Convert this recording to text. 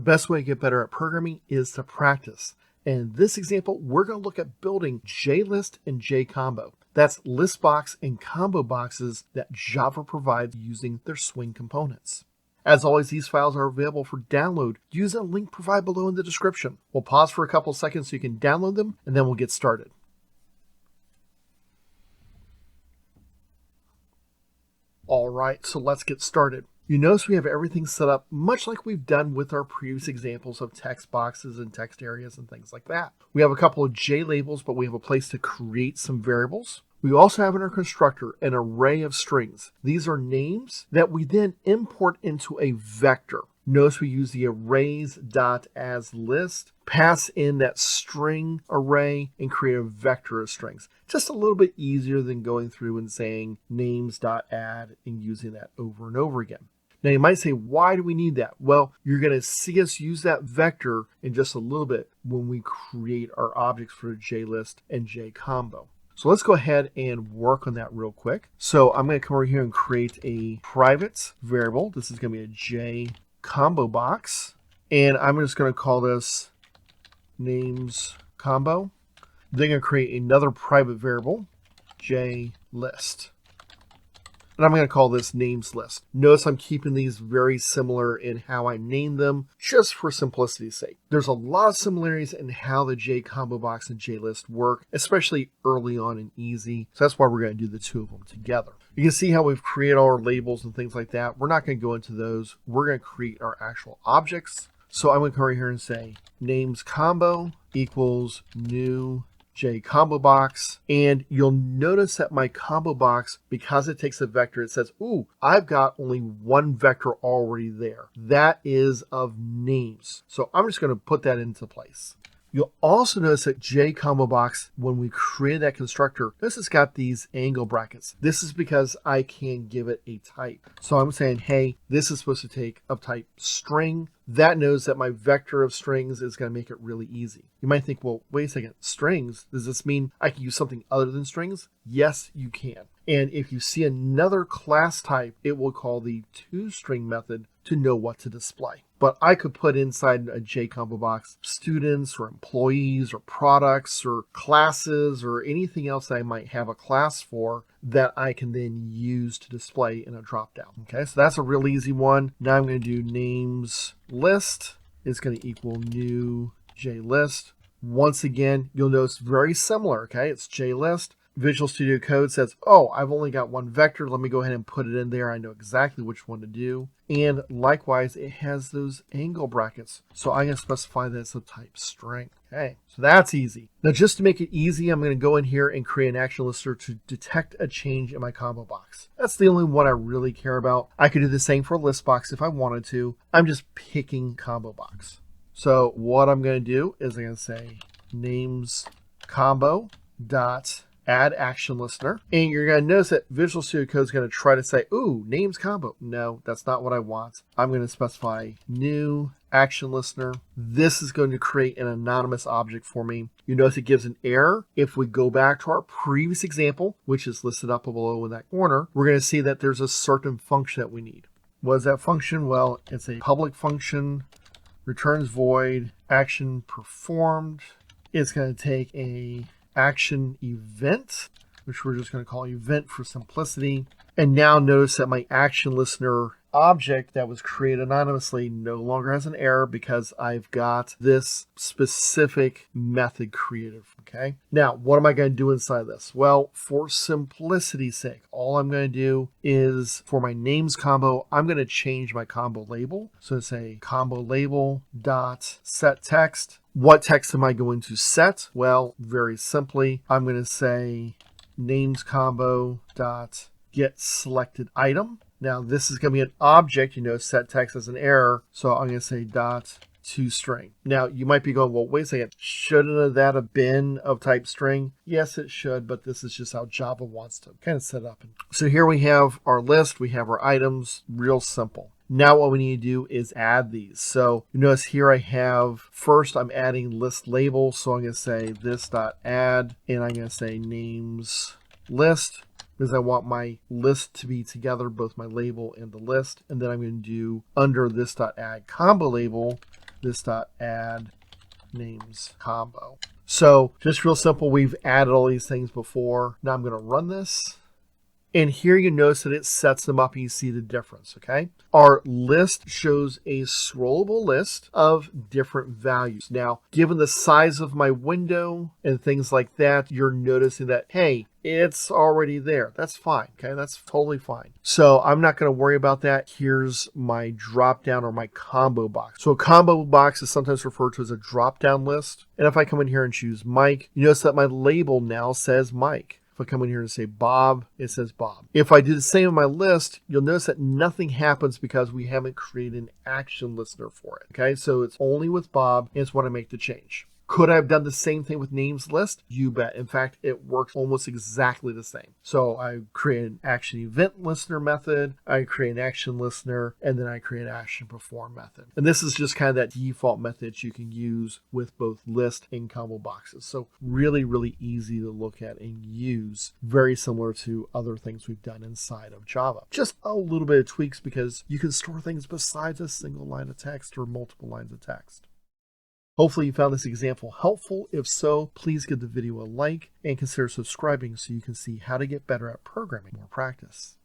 best way to get better at programming is to practice. And in this example, we're going to look at building JList and JCombo. That's Listbox and combo boxes that Java provides using their Swing components. As always, these files are available for download using a link provided below in the description. We'll pause for a couple of seconds so you can download them, and then we'll get started. All right, so let's get started. You notice we have everything set up much like we've done with our previous examples of text boxes and text areas and things like that. We have a couple of J labels, but we have a place to create some variables. We also have in our constructor an array of strings. These are names that we then import into a vector. Notice we use the arrays.asList, pass in that string array, and create a vector of strings. Just a little bit easier than going through and saying names.add and using that over and over again. Now you might say, why do we need that? Well, you're going to see us use that vector in just a little bit when we create our objects for JList and JCombo. So let's go ahead and work on that real quick. So I'm going to come over here and create a private variable. This is going to be a JComboBox. And I'm just going to call this namesCombo. Then I'm going to create another private variable, JList. And I'm going to call this nameslist. Notice I'm keeping these very similar in how I name them, just for simplicity's sake. There's a lot of similarities in how the JComboBox and JList work, especially early on and easy. So that's why we're going to do the two of them together. You can see how we've created all our labels and things like that. We're not going to go into those. We're going to create our actual objects. So I'm going to come over here and say namesCombo equals new JComboBox, and you'll notice that my combo box, because it takes a vector, it says, ooh, I've got only one vector already there. That is of names. So I'm just going to put that into place. You'll also notice that JComboBox, when we created that constructor, this has got these angle brackets. This is because I can give it a type. So I'm saying, hey, this is supposed to take of type string. That knows that my vector of strings is going to make it really easy. You might think, well, wait a second, strings? Does this mean I can use something other than strings? Yes, you can. And if you see another class type, it will call the toString method to know what to display. But I could put inside a JComboBox students or employees or products or classes or anything else that I might have a class for that I can then use to display in a dropdown. Okay, so that's a real easy one. Now I'm going to do nameslist. It's going to equal new JList. Once again, you'll notice very similar. Okay, it's JList. Visual Studio Code says, oh, I've only got one vector. Let me go ahead and put it in there. I know exactly which one to do. And likewise, it has those angle brackets. So I'm going to specify that it's of type string. Okay, so that's easy. Now, just to make it easy, I'm going to go in here and create an action lister to detect a change in my combo box. That's the only one I really care about. I could do the same for Listbox if I wanted to. I'm just picking combo box. So what I'm going to do is I'm going to say namesCombo dot add action listener, and you're going to notice that Visual Studio Code is going to try to say, ooh, namesCombo. No, that's not what I want. I'm going to specify new action listener. This is going to create an anonymous object for me. You notice it gives an error. If we go back to our previous example, which is listed up below in that corner, we're going to see that there's a certain function that we need. What is that function? Well, it's a public function, returns void, action performed. It's going to take a action event, which we're just going to call event for simplicity. And now notice that my action listener object that was created anonymously no longer has an error because I've got this specific method created. Okay. Now, what am I going to do inside this? Well, for simplicity's sake, all I'm going to do is for my names combo, I'm going to change my combo label. So say combo label dot set text. What text am I going to set? Well, very simply, I'm going to say namesCombo dot get selected item. Now this is going to be an object, set text as an error. So I'm going to say dot toString. Now you might be going, well, wait a second, shouldn't that have been of type string? Yes, it should, but this is just how Java wants to kind of set up. So here we have our list, we have our items, real simple. Now what we need to do is add these. So you notice here I have, first I'm adding list label. So I'm going to say this.add, and I'm going to say names list, because I want my list to be together, both my label and the list. And then I'm going to do under this.add combo label, list.add names combo. So just real simple. We've added all these things before. Now I'm going to run this. And here you notice that it sets them up and you see the difference, okay? Our list shows a scrollable list of different values. Now, given the size of my window and things like that, you're noticing that, hey, it's already there. That's fine, okay? That's totally fine. So I'm not going to worry about that. Here's my drop down or my combo box. So a combo box is sometimes referred to as a drop down list. And if I come in here and choose Mike, you notice that my label now says Mike. If I come in here and say Bob, it says Bob. If I do the same in my list, you'll notice that nothing happens because we haven't created an action listener for it. Okay, so it's only with Bob, and it's when I make the change. Could I have done the same thing with names list? You bet. In fact, it works almost exactly the same. So I create an action event listener method, I create an action listener, and then I create an action perform method. And this is just kind of that default method you can use with both list and combo boxes. So really, really easy to look at and use. Very similar to other things we've done inside of Java. Just a little bit of tweaks because you can store things besides a single line of text or multiple lines of text. Hopefully you found this example helpful. If so, please give the video a like and consider subscribing so you can see how to get better at programming more practice.